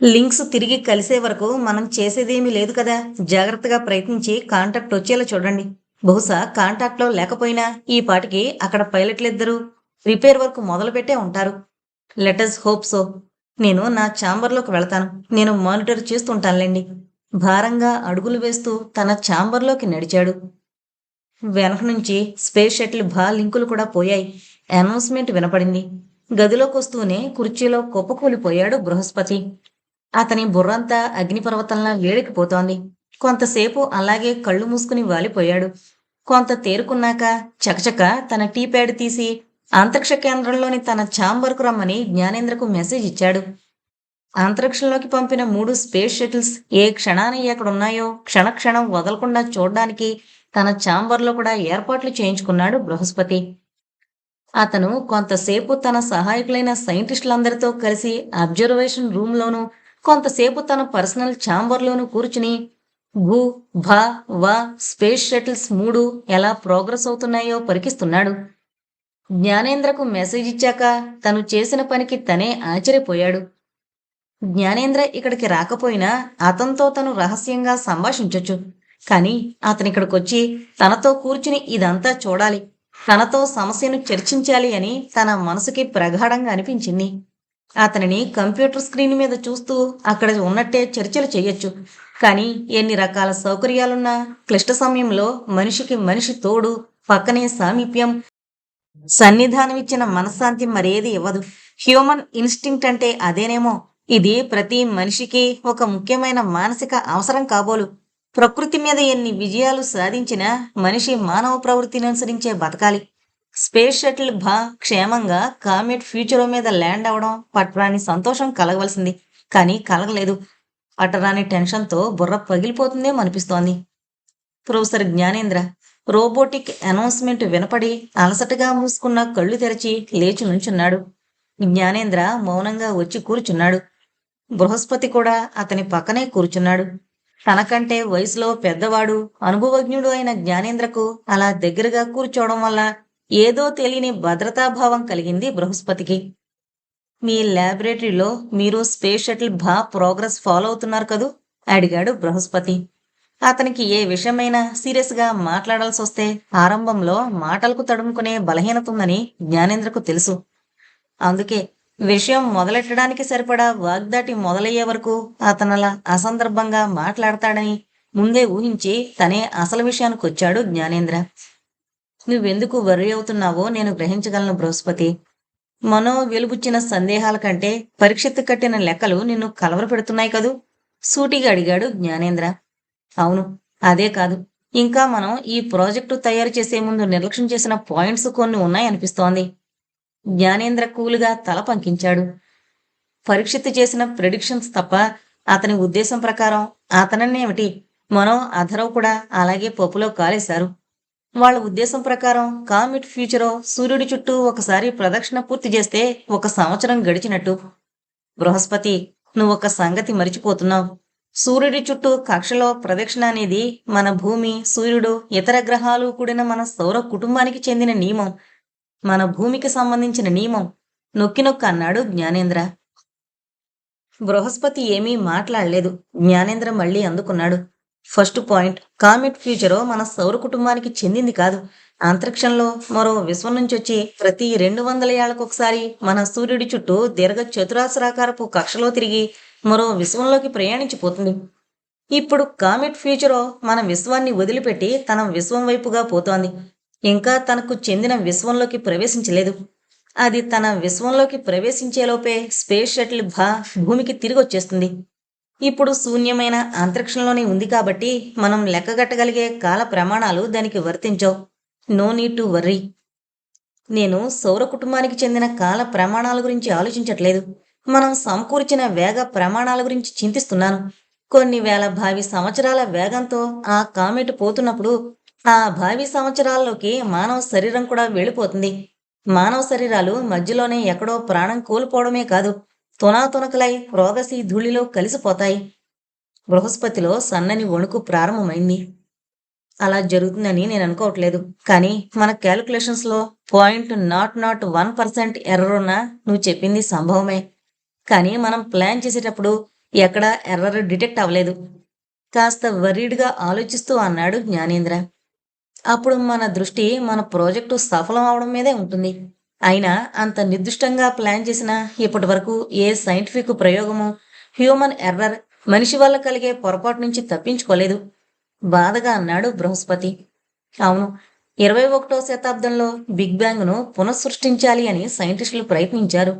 Links తిరిగి కలిసే వరకు మనం చేసేదేమీ లేదు కదా. జాగ్రత్తగా ప్రయత్నించి కాంటాక్ట్ వచ్చేలా చూడండి. బహుశా కాంటాక్ట్లో లేకపోయినా ఈ పాటికి అక్కడ పైలట్లిద్దరూ రిపేర్ వర్క్ మొదలుపెట్టే ఉంటారు. Let us hope so. నేను నా ఛాంబర్లోకి వెళతాను. నేను మానిటర్ చేస్తుంటానులేండి. భారంగా అడుగులు వేస్తూ తన ఛాంబర్లోకి నడిచాడు. వెనక నుంచి స్పేస్ షటిల్ లింకులు కూడా పోయాయి. అనౌన్స్మెంట్ వినపడింది. గదిలోకొస్తూనే కుర్చీలో కుప్పకూలిపోయాడు బృహస్పతి. అతని బుర్రంతా అగ్నిపర్వతంలా వేడెక్కిపోతోంది. కొంతసేపు అలాగే కళ్ళు మూసుకుని వాలిపోయాడు. కొంత తేరుకున్నాక చకచక తన టీ ప్యాడ్ తీసి అంతరిక్ష కేంద్రంలోని తన ఛాంబర్కు రమ్మని జ్ఞానేంద్రకు మెసేజ్ ఇచ్చాడు. అంతరిక్షంలోకి పంపిన 3 స్పేస్ షటిల్స్ ఏ క్షణాన ఎక్కడున్నాయో క్షణక్షణం వదలకుండా చూడ్డానికి తన ఛాంబర్లో కూడా ఏర్పాట్లు చేయించుకున్నాడు బృహస్పతి. అతను కొంతసేపు తన సహాయకులైన సైంటిస్టులందరితో కలిసి అబ్జర్వేషన్ రూమ్లోనూ, కొంతసేపు తన పర్సనల్ ఛాంబర్లోనూ కూర్చుని భూ భా వా స్పేస్ షటిల్స్ 3 ఎలా ప్రోగ్రెస్ అవుతున్నాయో పరికిస్తున్నాడు. జ్ఞానేంద్రకు మెసేజ్ ఇచ్చాక తను చేసిన పనికి తనే ఆశ్చర్యపోయాడు. జ్ఞానేంద్ర ఇక్కడికి రాకపోయినా అతనితో తను రహస్యంగా సంభాషించొచ్చు. కానీ అతనిక్కడికొచ్చి తనతో కూర్చుని ఇదంతా చూడాలి, తనతో సమస్యను చర్చించాలి అని తన మనసుకి ప్రగాఢంగా అనిపించింది. అతనిని కంప్యూటర్ స్క్రీన్ మీద చూస్తూ అక్కడ ఉన్నట్టే చర్చలు చేయొచ్చు. కానీ ఎన్ని రకాల సౌకర్యాలున్నా క్లిష్ట సమయంలో మనిషికి మనిషి తోడు, పక్కనే సామీప్యం, సన్నిధానమిచ్చిన మనశ్శాంతి మరేది ఇవ్వదు. హ్యూమన్ ఇన్స్టింక్ట్ అంటే అదేనేమో. ఇది ప్రతి మనిషికి ఒక ముఖ్యమైన మానసిక అవసరం కాబోలు. ప్రకృతి మీద ఎన్ని విజయాలు సాధించినా మనిషి మానవ ప్రవృత్తిని అనుసరించే బతకాలి. స్పేస్ షటిల్ క్షేమంగా కామెట్ ఫ్యూచరో మీద ల్యాండ్ అవడం పట్టరాని సంతోషం కలగవలసింది. కానీ కలగలేదు. పట్టరాని టెన్షన్తో బుర్ర పగిలిపోతుందేమో అనిపిస్తోంది. ప్రొఫెసర్ జ్ఞానేంద్ర రోబోటిక్ అనౌన్స్మెంట్ వినపడి అలసటగా మూసుకున్న కళ్ళు తెరిచి లేచి నుంచున్నాడు. జ్ఞానేంద్ర మౌనంగా వచ్చి కూర్చున్నాడు. బృహస్పతి కూడా అతని పక్కనే కూర్చున్నాడు. తనకంటే వయసులో పెద్దవాడు, అనుభవజ్ఞుడు అయిన జ్ఞానేంద్రకు అలా దగ్గరగా కూర్చోవడం వల్ల ఏదో తెలియని భద్రతాభావం కలిగింది బృహస్పతికి. మీ ల్యాబొరేటరీలో మీరు స్పేస్ షటిల్ ప్రోగ్రెస్ ఫాలో అవుతున్నారు కదూ? అడిగాడు బృహస్పతి. అతనికి ఏ విషయమైనా సీరియస్గా మాట్లాడాల్సి వస్తే ఆరంభంలో మాటలకు తడుముకునే బలహీనత ఉందని జ్ఞానేంద్రకు తెలుసు. అందుకే విషయం మొదలెట్టడానికి సరిపడా వాగ్దాటి మొదలయ్యే వరకు అతనలా అసందర్భంగా మాట్లాడతాడని ముందే ఊహించి తనే అసలు విషయానికొచ్చాడు జ్ఞానేంద్ర. నువ్వెందుకు వర్రీ అవుతున్నావో నేను గ్రహించగలను బృహస్పతి. మనో వెలుబుచ్చిన సందేహాల కంటే పరీక్షిత్తు కట్టిన లెక్కలు నిన్ను కలవరపెడుతున్నాయి కదూ? సూటిగా అడిగాడు జ్ఞానేంద్ర. అవును, అదే కాదు, ఇంకా మనం ఈ ప్రాజెక్టు తయారు చేసే ముందు నిర్లక్ష్యం చేసిన పాయింట్స్ కొన్ని ఉన్నాయనిపిస్తోంది. జ్ఞానేంద్ర కూలుగా తల పంకించాడు. పరీక్షిత్తు చేసిన ప్రెడిక్షన్స్ తప్ప అతని ఉద్దేశం ప్రకారం అతనన్నేమిటి, మనో అధరవ్ కూడా అలాగే పప్పులో కాలేశారు. వాళ్ళ ఉద్దేశం ప్రకారం కామెట్ ఫ్యూచరో సూర్యుడి చుట్టూ ఒకసారి ప్రదక్షిణ పూర్తి చేస్తే 1 సంవత్సరం గడిచినట్టు. బృహస్పతి, నువ్వొక సంగతి మరిచిపోతున్నావు. సూర్యుడి చుట్టూ కక్షలో ప్రదక్షిణ అనేది మన భూమి, సూర్యుడు, ఇతర గ్రహాలు కూడిన మన సౌర కుటుంబానికి చెందిన నియమం. మన భూమికి సంబంధించిన నియమం. నొక్కి నొక్కి అన్నాడు జ్ఞానేంద్ర. బృహస్పతి ఏమీ మాట్లాడలేదు. జ్ఞానేంద్ర మళ్ళీ అందుకున్నాడు. ఫస్ట్ పాయింట్, కామెట్ ఫ్యూచరో మన సౌర కుటుంబానికి చెందింది కాదు. అంతరిక్షంలో మరో విశ్వం నుంచొచ్చి ప్రతి 200 ఏళ్లకొకసారి మన సూర్యుడి చుట్టూ దీర్ఘ చతురాస్రాకారపు కక్షలో తిరిగి మరో విశ్వంలోకి ప్రయాణించిపోతుంది. ఇప్పుడు కామెట్ ఫ్యూచరో మన విశ్వాన్ని వదిలిపెట్టి తన విశ్వం వైపుగా పోతోంది. ఇంకా తనకు చెందిన విశ్వంలోకి ప్రవేశించలేదు. అది తన విశ్వంలోకి ప్రవేశించేలోపే స్పేస్ షటిల్ భూమికి తిరిగొచ్చేస్తుంది. ఇప్పుడు శూన్యమైన అంతరిక్షంలోనే ఉంది కాబట్టి మనం లెక్కగట్టగలిగే కాల ప్రమాణాలు దానికి వర్తించవు. No need to worry. నేను సౌర కుటుంబానికి చెందిన కాల ప్రమాణాల గురించి ఆలోచించట్లేదు. మనం సమకూర్చిన వేగ ప్రమాణాల గురించి చింతిస్తున్నాను. కొన్ని వేల భావి సంవత్సరాల వేగంతో ఆ కామెట్ పోతున్నప్పుడు ఆ భావి సంవత్సరాల్లోకి మానవ శరీరం కూడా వెళ్ళిపోతుంది. మానవ శరీరాలు మధ్యలోనే ఎక్కడో ప్రాణం కోల్పోవడమే కాదు, తునాతునకలై రోదసి ధూళిలో కలిసిపోతాయి. బృహస్పతిలో సన్నని వణుకు ప్రారంభమైంది. అలా జరుగుతుందని నేను అనుకోవట్లేదు. కానీ మన క్యాలిక్యులేషన్స్లో 0.001% ఎర్రర్ ఉన్నా నువ్వు చెప్పింది సంభవమే. కానీ మనం ప్లాన్ చేసేటప్పుడు ఎక్కడా ఎర్రర్ డిటెక్ట్ అవ్వలేదు. కాస్త వరీడ్గా ఆలోచిస్తూ అన్నాడు జ్ఞానేంద్ర. అప్పుడు మన దృష్టి మన ప్రాజెక్టు సఫలం అవడం మీదే ఉంటుంది. అయినా అంత నిర్దిష్టంగా ప్లాన్ చేసిన ఇప్పటి వరకు ఏ సైంటిఫిక్ ప్రయోగము హ్యూమన్ ఎర్రర్ మనిషి వల్ల కలిగే పొరపాటు నుంచి తప్పించుకోలేదు. బాధగా అన్నాడు బృహస్పతి. అవును, 21వ శతాబ్దంలో బిగ్ బ్యాంగ్ను పునఃసృష్టించాలి అని సైంటిస్టులు ప్రయత్నించారు.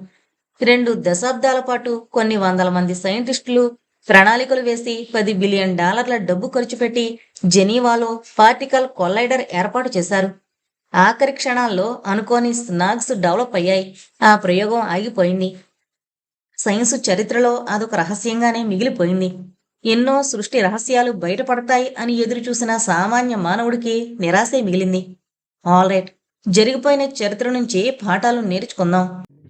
2 దశాబ్దాల పాటు కొన్ని వందల మంది సైంటిస్టులు ప్రణాళికలు వేసి $10 బిలియన్ డబ్బు ఖర్చు పెట్టి జెనీవాలో పార్టికల్ కొల్లైడర్ ఏర్పాటు చేశారు. ఆఖరి క్షణాల్లో అనుకోని స్నాగ్స్ డెవలప్ అయ్యాయి. ఆ ప్రయోగం ఆగిపోయింది. సైన్సు చరిత్రలో అదొక రహస్యంగానే మిగిలిపోయింది. ఎన్నో సృష్టి రహస్యాలు బయటపడతాయి అని ఎదురు చూసిన సామాన్య మానవుడికి నిరాశే మిగిలింది. ఆల్ రైట్, జరిగిపోయిన చరిత్ర నుంచి పాఠాలు నేర్చుకుందాం.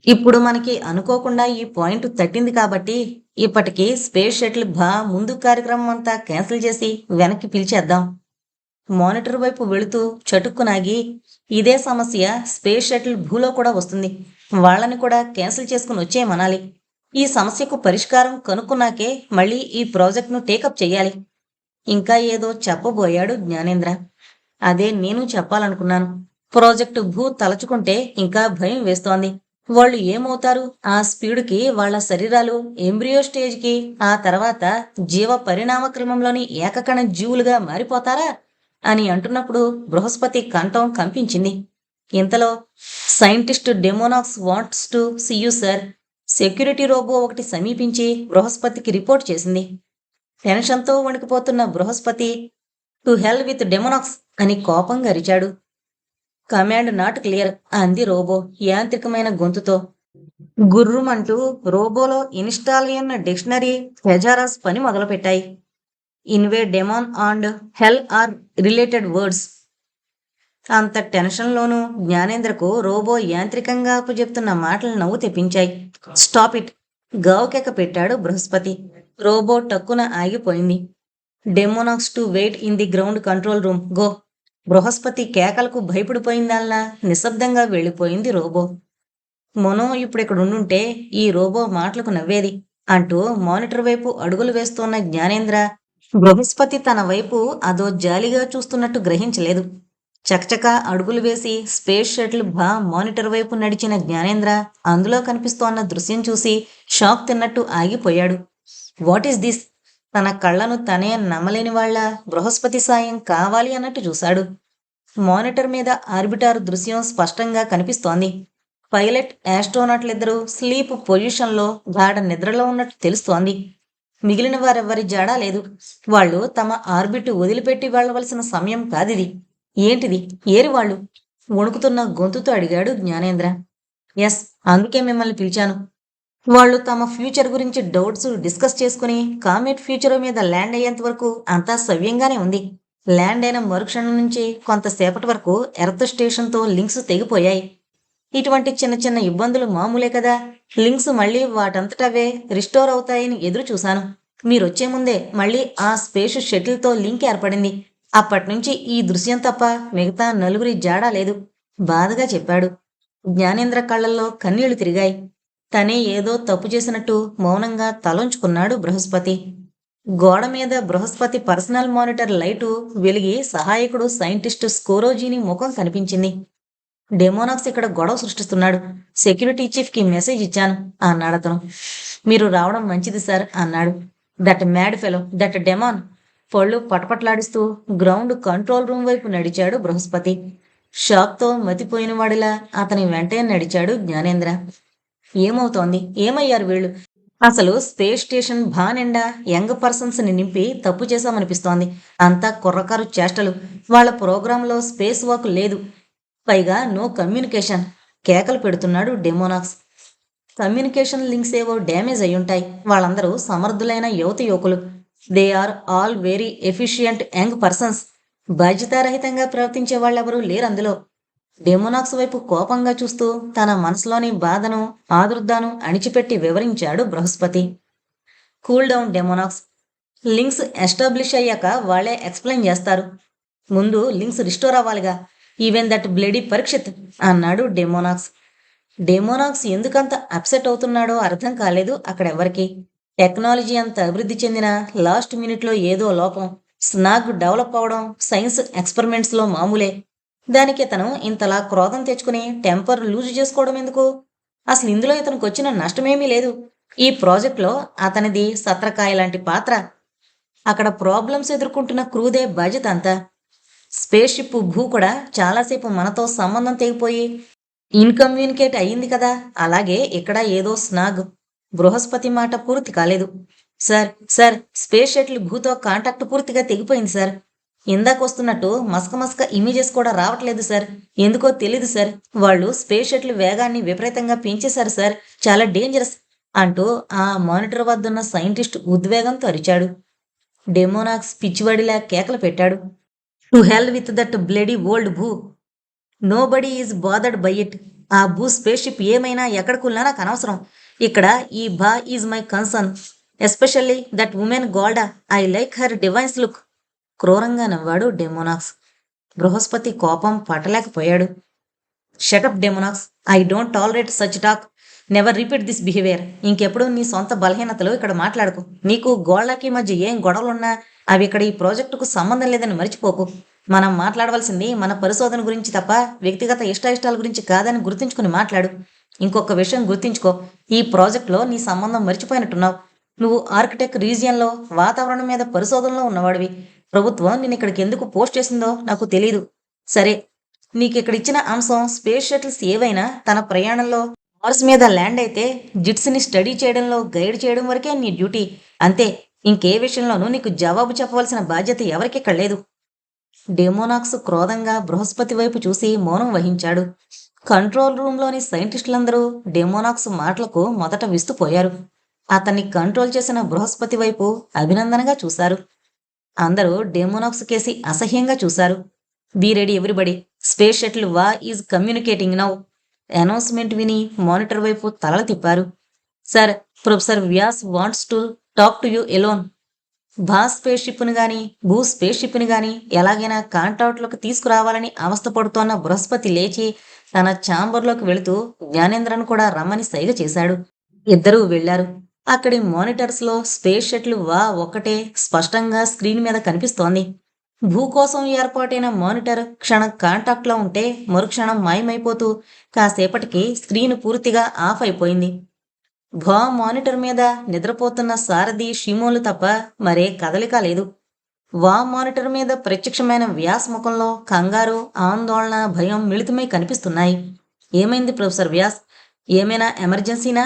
ఇప్పుడు మనకి అనుకోకుండా ఈ పాయింట్ తట్టింది కాబట్టి ఇప్పటికి స్పేస్ షటిల్ ముందు కార్యక్రమం అంతా క్యాన్సిల్ చేసి వెనక్కి పిలిచేద్దాం. మానిటర్ వైపు వెళుతూ చటుక్కునాగి, ఇదే సమస్య స్పేస్ షటిల్ భూలో కూడా వస్తుంది. వాళ్ళని కూడా క్యాన్సిల్ చేసుకుని వచ్చేయమనాలి. ఈ సమస్యకు పరిష్కారం కనుక్కున్నాకే మళ్ళీ ఈ ప్రాజెక్ట్ను టేకప్ చెయ్యాలి. ఇంకా ఏదో చెప్పబోయాడు జ్ఞానేంద్ర. అదే నేను చెప్పాలనుకున్నాను. ప్రాజెక్టు భూ తలచుకుంటే ఇంకా భయం వేస్తోంది. వాళ్ళు ఏమవుతారు? ఆ స్పీడుకి వాళ్ళ శరీరాలు ఎంబ్రియో స్టేజ్కి, ఆ తర్వాత జీవ పరిణామ క్రమంలోని ఏకకణ జీవులుగా మారిపోతారా అని అంటున్నప్పుడు బృహస్పతి కంఠం కంపించింది. ఇంతలో scientist Demonax wants to see you sir. Security robo ఒకటి సమీపించి బృహస్పతికి రిపోర్ట్ చేసింది. టెన్షన్తో వణికిపోతున్న Brihaspati, to hell with Demonax అని కోపంగా అరిచాడు. కమాండ్ నాట్ క్లియర్ అంది రోబో యాంత్రికమైన గొంతుతో. గుర్రుమంటూ రోబోలో ఇన్స్టాల్ అయిన డిక్షనరీ హెజారాస్ పని మొదలుపెట్టాయి. Anyway demon and hell are related words. అంత టెన్షన్లోనూ జ్ఞానేంద్రకు రోబో యాంత్రికంగా చెప్తున్న మాటలు నవ్వు తెప్పించాయి. స్టాప్ ఇట్, గావుకెక్క పెట్టాడు బృహస్పతి. రోబో టక్కున ఆగిపోయింది. Demonax to wait in the ground control room, go. Brihaspati కేకలకు భయపడిపోయిందల్లా నిశ్శబ్దంగా వెళ్ళిపోయింది రోబో. మనం ఇప్పుడు ఇక్కడ ఉండుంటే ఈ రోబో మాటలకు నవ్వేది అంటూ మానిటర్ వైపు అడుగులు వేస్తున్న జ్ఞానేంద్ర బృహస్పతి తన వైపు అదో జాలిగా చూస్తున్నట్టు గ్రహించలేదు. చకచకా అడుగులు వేసి స్పేస్ షటిల్ మానిటర్ వైపు నడిచిన జ్ఞానేంద్ర అందులో కనిపిస్తోన్న దృశ్యం చూసి షాక్ తిన్నట్టు ఆగిపోయాడు. What is this? తన కళ్ళను తనే నమ్మలేని వాళ్ళ బృహస్పతి సాయం కావాలి అన్నట్టు చూశాడు. మానిటర్ మీద ఆర్బిటార్ దృశ్యం స్పష్టంగా కనిపిస్తోంది. పైలట్ ఆస్ట్రోనాట్లిద్దరూ స్లీప్ పొజిషన్లో గాఢ నిద్రలో ఉన్నట్టు తెలుస్తోంది. మిగిలిన వారెవ్వరి జాడా లేదు. వాళ్ళు తమ ఆర్బిట్ వదిలిపెట్టి వెళ్లవలసిన సమయం కాదిది. ఏంటిది? ఏరి వాళ్ళు? వణుకుతున్న గొంతుతో అడిగాడు జ్ఞానేంద్ర. ఎస్, అందుకే మిమ్మల్ని పిలిచాను. వాళ్ళు తమ ఫ్యూచర్ గురించి డౌట్స్ డిస్కస్ చేసుకుని కామెట్ ఫ్యూచర్ మీద ల్యాండ్ అయ్యేంత వరకు అంతా సవ్యంగానే ఉంది. ల్యాండ్ అయిన మరుక్షణం నుంచి కొంతసేపటి వరకు ఎర్త్ స్టేషన్తో లింక్స్ తెగిపోయాయి. ఇటువంటి చిన్న చిన్న ఇబ్బందులు మామూలే కదా. లింక్స్ మళ్ళీ వాటంతటవే రిస్టోర్ అవుతాయని ఎదురు చూశాను. మీరొచ్చే ముందే మళ్ళీ ఆ స్పేస్ షటిల్తో లింక్ ఏర్పడింది. అప్పట్నుంచి ఈ దృశ్యం తప్ప మిగతా నలుగురి జాడా లేదు, బాధగా చెప్పాడు. జ్ఞానేంద్ర కళ్ళల్లో కన్నీళ్లు తిరిగాయి. తనే ఏదో తప్పు చేసినట్టు మౌనంగా తలొంచుకున్నాడు బృహస్పతి. గోడ మీద బృహస్పతి పర్సనల్ మానిటర్ లైటు వెలిగి సహాయకుడు సైంటిస్టు స్కోరోజీని ముఖం కనిపించింది. డెమోనాక్స్ ఇక్కడ గొడవ సృష్టిస్తున్నాడు. సెక్యూరిటీ చీఫ్కి మెసేజ్ ఇచ్చాను అన్నాడతను. మీరు రావడం మంచిది సార్ అన్నాడు. That mad fellow, that demon. పళ్ళు పటపట్లాడిస్తూ గ్రౌండ్ కంట్రోల్ రూమ్ వైపు నడిచాడు బృహస్పతి. షాక్తో మతిపోయిన వాడిలా అతని వెంటే నడిచాడు జ్ఞానేంద్ర. ఏమవుతోంది? ఏమయ్యారు వీళ్ళు? అసలు స్పేస్ స్టేషన్ నిండా యంగ్ పర్సన్స్ ని నింపి తప్పు చేశామనిపిస్తోంది. అంతా కుర్రకారు చేష్టలు. వాళ్ళ ప్రోగ్రాంలో స్పేస్ వాక్ లేదు. పైగా నో కమ్యూనికేషన్. కేకలు పెడుతున్నాడు డెమోనాక్స్. కమ్యూనికేషన్ లింక్స్ ఏవో డ్యామేజ్ అయ్యుంటాయి. వాళ్ళందరూ సమర్థులైన యువత యువకులు. They are all very efficient young persons. బాధ్యతారహితంగా ప్రవర్తించే వాళ్ళెవరూ లేరందులో. డెమోనాక్స్ వైపు కోపంగా చూస్తూ తన మనసులోని బాధను ఆదుర్దాను అణిచిపెట్టి వివరించాడు Brihaspati. Cool down Demonax. Links establish అయ్యాక వాళ్లే ఎక్స్ప్లెయిన్ చేస్తారు. ముందు లింక్స్ రిస్టోర్ అవ్వాలిగా. ఈవెన్ దట్ బ్లడీ పరీక్షిత్ అన్నాడు డెమోనాక్స్. డెమోనాక్స్ ఎందుకంత అప్సెట్ అవుతున్నాడో అర్థం కాలేదు అక్కడెవ్వరికి. టెక్నాలజీ అంత అభివృద్ధి చెందిన లాస్ట్ మినిట్లో ఏదో లోపం, స్నాగ్ డెవలప్ అవడం సైన్స్ ఎక్స్పెరిమెంట్స్లో మామూలే. దానికి ఇతను ఇంతలా క్రోధం తెచ్చుకుని టెంపర్ లూజ్ చేసుకోవడం ఎందుకు? అసలు ఇందులో ఇతనికి వచ్చిన నష్టమేమీ లేదు. ఈ ప్రాజెక్ట్లో అతనిది సత్రకాయ లాంటి పాత్ర. అక్కడ ప్రాబ్లమ్స్ ఎదుర్కొంటున్న క్రూదే బాధ్యత అంతా. స్పేస్ షిప్ భూ కూడా చాలాసేపు మనతో సంబంధం తెగిపోయి ఇన్కమ్యూనికేట్ అయ్యింది కదా. అలాగే ఇక్కడ ఏదో స్నాగ్. బృహస్పతి మాట పూర్తి కాలేదు. సార్ సార్ స్పేస్ షటిల్ భూతో కాంటాక్ట్ పూర్తిగా తెగిపోయింది సార్. ఇందాకొస్తున్నట్టు మసక మసక ఇమేజెస్ కూడా రావట్లేదు సార్. ఎందుకో తెలీదు సార్. వాళ్ళు స్పేస్ షటిల్ వేగాన్ని విపరీతంగా పెంచేశారు సార్. చాలా డేంజరస్ అంటూ ఆ మానిటర్ వద్దున్న సైంటిస్ట్ ఉద్వేగంతో అరిచాడు. డెమోనాక్స్ పిచ్చివాడిలా కేకలు పెట్టాడు. To hell with that bloody old Bhu. Nobody is bothered by it. ఆ భూ స్పేస్ షిప్ ఏమైనా ఎక్కడికున్నా నాకు అనవసరం. ఇక్కడ ఈ బా is my concern. Especially that woman Golda. I like her divines look. క్రూరంగా నవ్వాడు డెమోనాక్స్. బృహస్పతి కోపం పట్టలేకపోయాడు. Shut up Demonax. I don't tolerate such talk. Never repeat this behaviour. ఇంకెప్పుడు నీ సొంత బలహీనతలు ఇక్కడ మాట్లాడుకు. నీకు గోళ్లకి మధ్య ఏం గొడవలున్నా అవి ఇక్కడ ఈ ప్రాజెక్టుకు సంబంధం లేదని మర్చిపోకు. మనం మాట్లాడవలసింది మన పరిశోధన గురించి తప్ప వ్యక్తిగత ఇష్టాయిష్టాల గురించి కాదని గుర్తుంచుకుని మాట్లాడు. ఇంకొక విషయం గుర్తుంచుకో. ఈ ప్రాజెక్టులో నీ సంబంధం మర్చిపోయినట్టున్నావు. నువ్వు ఆర్కిటెక్ట్ రీజియన్లో వాతావరణం మీద పరిశోధనలో ఉన్నవాడివి. ప్రభుత్వం నేను ఇక్కడికి ఎందుకు పోస్ట్ చేసిందో నాకు తెలీదు. సరే, నీకు ఇక్కడ ఇచ్చిన అంశం స్పేస్ షటిల్స్ ఏవైనా తన ప్రయాణంలో మార్స్ మీద ల్యాండ్ అయితే జిట్స్ని స్టడీ చేయడంలో గైడ్ చేయడం వరకే నీ డ్యూటీ. అంతే. ఇంకే విషయంలోనూ నీకు జవాబు చెప్పవలసిన బాధ్యత ఎవరికిక్కడ లేదు. డెమోనాక్స్ క్రోధంగా బృహస్పతి వైపు చూసి మౌనం వహించాడు. కంట్రోల్ రూమ్లోని సైంటిస్టులందరూ డెమోనాక్స్ మాటలకు మొదట విస్తుపోయారు. అతన్ని కంట్రోల్ చేసిన బృహస్పతి వైపు అభినందనగా చూశారు. అందరూ డెమోనాక్స్ కేసి అసహ్యంగా చూశారు. Be ready everybody. Space shuttle వా ఈజ్ కమ్యూనికేటింగ్ నౌ. అనౌన్స్మెంట్ విని మానిటర్ వైపు తలలు తిప్పారు. Sir, professor Vyas wants to talk to you alone. Space షిప్ను గాని భూ స్పేస్ షిప్ని గాని ఎలాగైనా కాంటాక్ట్లోకి తీసుకురావాలని అవస్థపడుతోన్న బృహస్పతి లేచి తన ఛాంబర్లోకి వెళుతూ జ్ఞానేంద్రను కూడా రమ్మని సైగ చేశాడు. ఇద్దరూ వెళ్లారు. అక్కడి మానిటర్స్లో స్పేస్ షటిల్ వా ఒక్కటే స్పష్టంగా స్క్రీన్ మీద కనిపిస్తోంది. భూ కోసం ఏర్పాటైన మానిటర్ క్షణం కాంటాక్ట్లో ఉంటే మరుక్షణం మాయమైపోతూ కాసేపటికి స్క్రీన్ పూర్తిగా ఆఫ్ అయిపోయింది. మానిటర్ మీద నిద్రపోతున్న సారథి షిమోలు తప్ప మరే కదలిక లేదు. మానిటర్ మీద ప్రత్యక్షమైన వ్యాస్ ముఖంలో కంగారు, ఆందోళన, భయం మిళితమై కనిపిస్తున్నాయి. ఏమైంది ప్రొఫెసర్ వ్యాస్? ఏమైనా ఎమర్జెన్సీనా?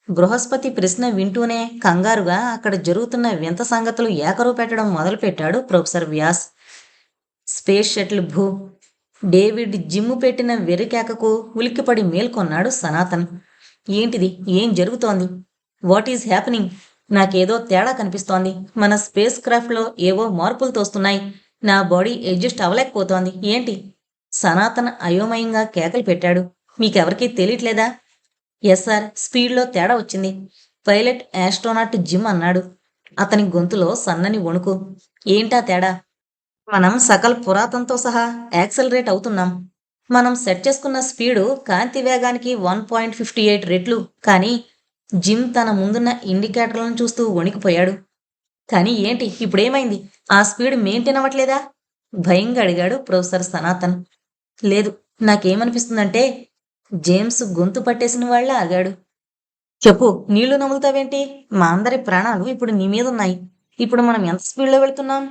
బృహస్పతి ప్రశ్న వింటూనే కంగారుగా అక్కడ జరుగుతున్న వింత సంగతులు ఏకరువు పెట్టడం మొదలుపెట్టాడు ప్రొఫెసర్ వ్యాస్. స్పేస్ షటిల్ భూ. డేవిడ్ జిమ్ము పెట్టిన వెర్రికేకకు ఉలిక్కిపడి మేల్కొన్నాడు సనాతన్. ఏంటిది? ఏం జరుగుతోంది? What is happening? నాకేదో తేడా కనిపిస్తోంది. మన స్పేస్ క్రాఫ్ట్లో ఏవో మార్పులు తోస్తున్నాయి. నా బాడీ అడ్జస్ట్ అవ్వలేకపోతోంది. ఏంటి? సనాతన్ అయోమయంగా కేకలు పెట్టాడు. మీకెవరికీ తెలియట్లేదా? ఎస్ సార్, స్పీడ్లో తేడా వచ్చింది. పైలట్ ఆస్ట్రోనాట్ జిమ్ అన్నాడు. అతని గొంతులో సన్నని వణుకు. ఏంటా తేడా? మనం సకల్ పురాతంతో సహా యాక్సలరేట్ అవుతున్నాం. మనం సెట్ చేసుకున్న స్పీడు కాంతి వేగానికి 1.58 రెట్లు. కానీ జిమ్ తన ముందున్న ఇండికేటర్లను చూస్తూ వణికిపోయాడు. కానీ ఏంటి ఇప్పుడేమైంది? ఆ స్పీడ్ మెయింటైన్ అవ్వట్లేదా? భయంగా అడిగాడు ప్రొఫెసర్ సనాతన్. లేదు, నాకేమనిపిస్తుందంటే జేమ్స్ గొంతు పట్టేసిన వాళ్ళ ఆగాడు. చెప్పు, నీళ్లు నములుతావేంటి? మా అందరి ప్రాణాలు ఇప్పుడు నీ మీదున్నాయి. ఇప్పుడు మనం ఎంత స్పీడ్లో వెళుతున్నాం?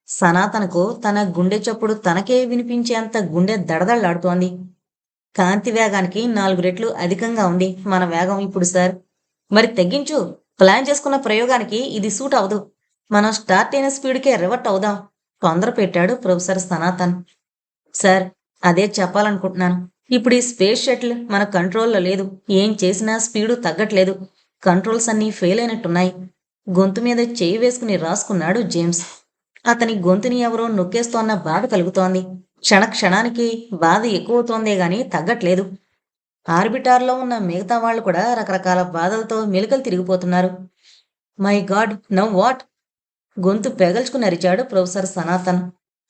సనాతనకు తన గుండె చప్పుడు తనకే వినిపించేంత గుండె దడదళ్లాడుతోంది. కాంతి వేగానికి 4 రెట్లు అధికంగా ఉంది మన వేగం ఇప్పుడు సార్. మరి తగ్గించు. ప్లాన్ చేసుకున్న ప్రయోగానికి ఇది సూట్ అవదు. మనం స్టార్ట్ అయిన స్పీడ్కే రివర్ట్ అవుదాం. తొందర పెట్టాడు ప్రొఫెసర్ సనాతన్. సార్, అదే చెప్పాలనుకుంటున్నాను. ఇప్పుడు ఈ స్పేస్ షటిల్ మన కంట్రోల్లో లేదు. ఏం చేసినా స్పీడు తగ్గట్లేదు. కంట్రోల్స్ అన్నీ ఫెయిల్ అయినట్టున్నాయి. గొంతు మీద చేయి వేసుకుని రాసుకున్నాడు జేమ్స్. అతని గొంతుని ఎవరో నొక్కేస్తోన్న బాధ కలుగుతోంది. క్షణానికి బాధ ఎక్కువవుతోందే గాని తగ్గట్లేదు. ఆర్బిటార్లో ఉన్న మిగతా వాళ్ళు కూడా రకరకాల బాధలతో మెలికలు తిరిగిపోతున్నారు. My God, now what? గొంతు పెగల్చుకుని అరిచాడు professor Sanatan.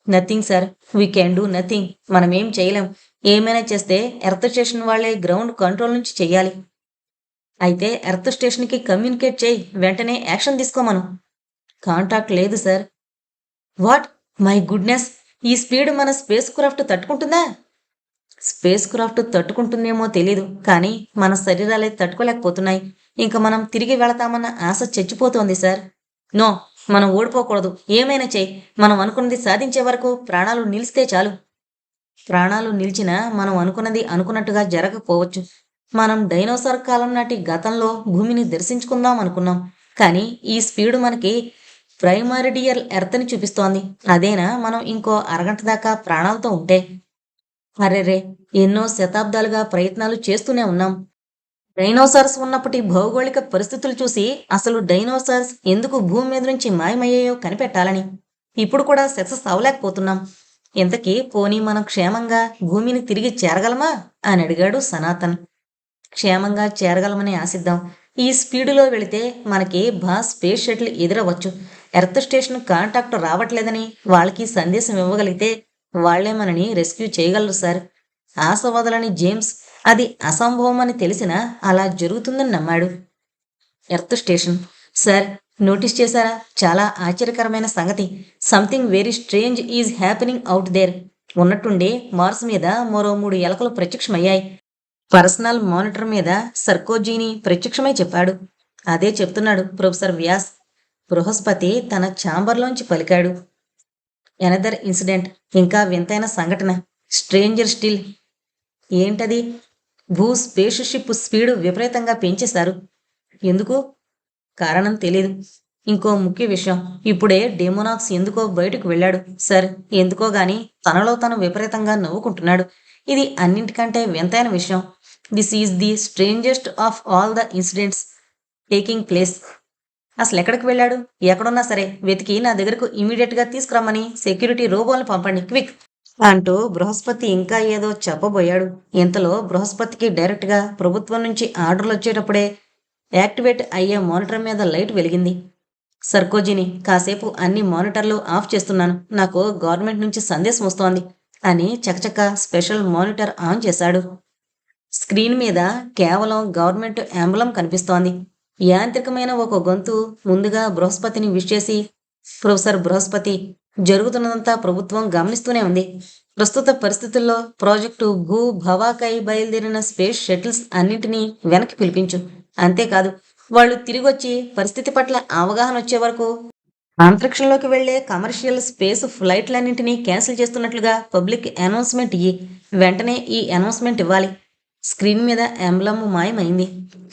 Nothing sir, we can do nothing. మనమేం చేయలేం. ఏమైనా చేస్తే ఎర్త్ స్టేషన్ వాళ్లే గ్రౌండ్ కంట్రోల్ నుంచి చెయ్యాలి. అయితే ఎర్త్ స్టేషన్కి కమ్యూనికేట్ చేయి, వెంటనే యాక్షన్ తీసుకోమను. కాంటాక్ట్ లేదు సార్. వాట్? My goodness! ఈ స్పీడ్ మన స్పేస్ క్రాఫ్ట్ తట్టుకుంటుందా? స్పేస్ క్రాఫ్ట్ తట్టుకుంటుందేమో తెలీదు, కానీ మన శరీరాలే తట్టుకోలేకపోతున్నాయి. ఇంక మనం తిరిగి వెళతామన్న ఆశ చచ్చిపోతోంది సార్. నో, మనం ఓడిపోకూడదు. ఏమైనా చెయ్యి. మనం అనుకున్నది సాధించే వరకు ప్రాణాలు నిలిస్తే చాలు. ప్రాణాలు నిలిచినా మనం అనుకున్నది అనుకున్నట్టుగా జరగకపోవచ్చు. మనం డైనోసార్ కాలం నాటి గతంలో భూమిని దర్శించుకుందాం అనుకున్నాం. కానీ ఈ స్పీడు మనకి ప్రైమారిడియల్ ఎర్త్ని చూపిస్తోంది. అదేనా మనం ఇంకో అరగంట దాకా ప్రాణాలతో ఉంటే? అరెరే! ఎన్నో శతాబ్దాలుగా ప్రయత్నాలు చేస్తూనే ఉన్నాం. డైనోసార్స్ ఉన్నప్పటి భౌగోళిక పరిస్థితులు చూసి అసలు డైనోసార్స్ ఎందుకు భూమి మీద నుంచి మాయమయ్యాయో కనిపెట్టాలని. ఇప్పుడు కూడా సక్సెస్ అవ్వలేకపోతున్నాం. ఇంతకీ పోనీ మనం క్షేమంగా భూమిని తిరిగి చేరగలమా అని అడిగాడు సనాతన్. క్షేమంగా చేరగలమని ఆశిద్దాం. ఈ స్పీడులో వెళితే మనకి స్పేస్ షటిల్ ఎదురవ్వచ్చు. ఎర్త్ స్టేషన్ కాంటాక్ట్ రావట్లేదని వాళ్ళకి సందేశం ఇవ్వగలిగితే వాళ్లే మనని రెస్క్యూ చేయగలరు సార్. ఆశ వదలని జేమ్స్ అది అసంభవం అని తెలిసినా అలా జరుగుతుందని నమ్మాడు. Earth station. సార్, నోటీస్ చేశారా? చాలా ఆశ్చర్యకరమైన సంగతి. Something very strange is happening out there. ఉన్నట్టుండి మార్స్ మీద మరో 3 ఎలకలు ప్రత్యక్షమయ్యాయి. పర్సనల్ మానిటర్ మీద సర్కోజీని ప్రత్యక్షమై చెప్పాడు. అదే చెప్తున్నాడు ప్రొఫెసర్ వ్యాస్. బృహస్పతి తన ఛాంబర్లోంచి పలికాడు. Another incident. ఇంకా వింతైన సంఘటన. Stranger still. ఏంటది? స్పేస్ షిప్ స్పీడు విపరీతంగా పెంచేశారు. ఎందుకు? కారణం తెలీదు. ఇంకో ముఖ్య విషయం, ఇప్పుడే డెమోనాక్స్ ఎందుకో బయటకు వెళ్ళాడు సార్. ఎందుకో గాని తనలో తను విపరీతంగా నవ్వుకుంటున్నాడు. ఇది అన్నింటికంటే వింతైన విషయం. This is the strangest of all the incidents taking place. అసలు ఎక్కడికి వెళ్ళాడు? ఎక్కడున్నా సరే వెతికి నా దగ్గరకు ఇమీడియట్గా తీసుకురమ్మని సెక్యూరిటీ రోబోలను పంపండి, క్విక్ అంటూ బృహస్పతి ఇంకా ఏదో చెప్పబోయాడు. ఇంతలో బృహస్పతికి డైరెక్ట్గా ప్రభుత్వం నుంచి ఆర్డర్లు వచ్చేటప్పుడే యాక్టివేట్ అయ్యే మానిటర్ మీద లైట్ వెలిగింది. సర్కోజీని, కాసేపు అన్ని మానిటర్లు ఆఫ్ చేస్తున్నాను. నాకు గవర్నమెంట్ నుంచి సందేశం వస్తోంది అని చకచక స్పెషల్ మానిటర్ ఆన్ చేశాడు. స్క్రీన్ మీద కేవలం గవర్నమెంట్ యాంబులం కనిపిస్తోంది. యాంత్రికమైన ఒక గొంతు ముందుగా బృహస్పతిని విష్ చేసి, ప్రొఫెసర్ బృహస్పతి, జరుగుతున్నదంతా ప్రభుత్వం గమనిస్తూనే ఉంది. ప్రస్తుత పరిస్థితుల్లో ప్రాజెక్టు భవాకై బయలుదేరిన స్పేస్ షటిల్స్ అన్నింటినీ వెనక్కి పిలిపించు. అంతేకాదు, వాళ్ళు తిరిగొచ్చి పరిస్థితి పట్ల అవగాహన వచ్చే వరకు అంతరిక్షంలోకి వెళ్లే కమర్షియల్ స్పేస్ ఫ్లైట్లన్నింటినీ క్యాన్సిల్ చేస్తున్నట్లుగా పబ్లిక్ అనౌన్స్మెంట్ ఇయ్యి. వెంటనే ఈ అనౌన్స్మెంట్ ఇవ్వాలి. స్క్రీన్ మీద ఎంబ్లమ్ మాయమైంది.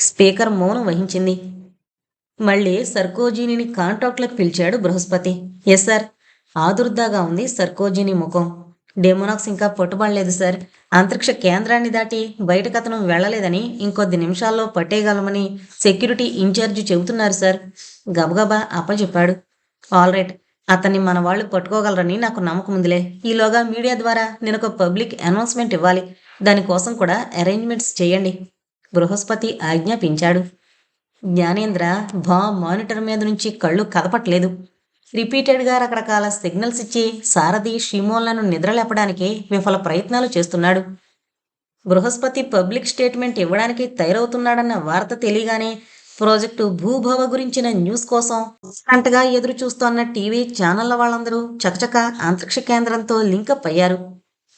స్పీకర్ మౌనం వహించింది. మళ్ళీ సర్కోజీని కాంటాక్ట్లకు పిలిచాడు బృహస్పతి. Yes sir. ఆదుర్దాగా ఉంది సర్కోజీని ముఖం. డెమోనాక్స్ ఇంకా పట్టుబడలేదు సార్. అంతరిక్ష కేంద్రాన్ని దాటి బయటకతను వెళ్లలేదని ఇంకొద్ది నిమిషాల్లో పట్టేయగలమని సెక్యూరిటీ ఇన్ఛార్జి చెబుతున్నారు సార్. గబగబా అప్పచెప్పాడు. ఆల్ రైట్, అతన్ని మన వాళ్ళు పట్టుకోగలరని నాకు నమ్మకం ఉందిలే. ఈలోగా మీడియా ద్వారా నేను ఒక పబ్లిక్ అనౌన్స్మెంట్ ఇవ్వాలి. దానికోసం కూడా అరేంజ్మెంట్స్ చేయండి, బృహస్పతి ఆజ్ఞాపించాడు. జ్ఞానేంద్ర మానిటర్ మీద నుంచి కళ్ళు కదపట్లేదు. రిపీటెడ్గా రకరకాల సిగ్నల్స్ ఇచ్చి సారథి షిమోన్లను నిద్రలేపడానికి విఫల ప్రయత్నాలు చేస్తున్నాడు. బృహస్పతి పబ్లిక్ స్టేట్మెంట్ ఇవ్వడానికి తయారవుతున్నాడన్న వార్త తెలియగానే ప్రాజెక్టు భూభవ గురించిన న్యూస్ కోసం అంతగా ఎదురు చూస్తోన్న టీవీ ఛానళ్ల వాళ్ళందరూ చకచక అంతరిక్ష కేంద్రంతో లింకప్ అయ్యారు.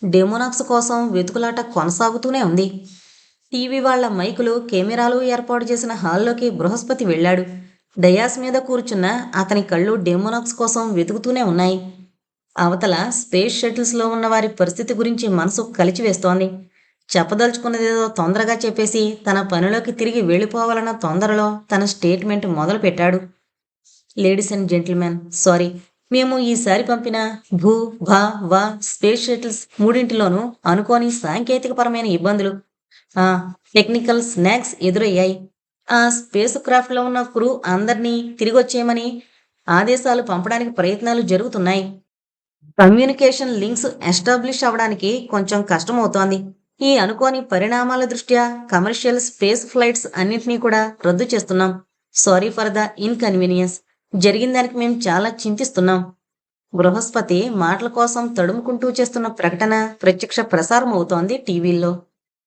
డెమోనాక్స్ కోసం వెతుకులాట కొనసాగుతూనే ఉంది. టీవీ వాళ్ల మైకులు, కెమెరాలు ఏర్పాటు చేసిన హాల్లోకి బృహస్పతి వెళ్ళాడు. డయాస్ మీద కూర్చున్న అతని కళ్ళు డెమోనాక్స్ కోసం వెతుకుతూనే ఉన్నాయి. అవతల స్పేస్ షటిల్స్లో ఉన్న వారి పరిస్థితి గురించి మనసు కలిచివేస్తోంది. చెప్పదలుచుకున్నదేదో తొందరగా చెప్పేసి తన పనిలోకి తిరిగి వెళ్ళిపోవాలన్న తొందరలో తన స్టేట్మెంట్ మొదలుపెట్టాడు. Ladies and gentlemen, sorry. మేము ఈసారి పంపిన స్పేస్ షటిల్స్ మూడింటిలోనూ అనుకోని సాంకేతికపరమైన ఇబ్బందులు, టెక్నికల్ స్నాక్స్ ఎదురయ్యాయి. ఆ స్పేస్ క్రాఫ్ట్లో ఉన్న క్రూ అందరినీ తిరిగొచ్చేయమని ఆదేశాలు పంపడానికి ప్రయత్నాలు జరుగుతున్నాయి. కమ్యూనికేషన్ లింక్స్ ఎస్టాబ్లిష్ అవ్వడానికి కొంచెం కష్టమవుతోంది. ఈ అనుకోని పరిణామాల దృష్ట్యా కమర్షియల్ స్పేస్ ఫ్లైట్స్ అన్నింటినీ కూడా రద్దు చేస్తున్నాం. Sorry for the inconvenience. జరిగిన దానికి మేము చాలా చింతిస్తున్నాం. బృహస్పతి మాటల కోసం తడుముకుంటూ చేస్తున్న ప్రకటన ప్రత్యక్ష ప్రసారం అవుతోంది టీవీల్లో.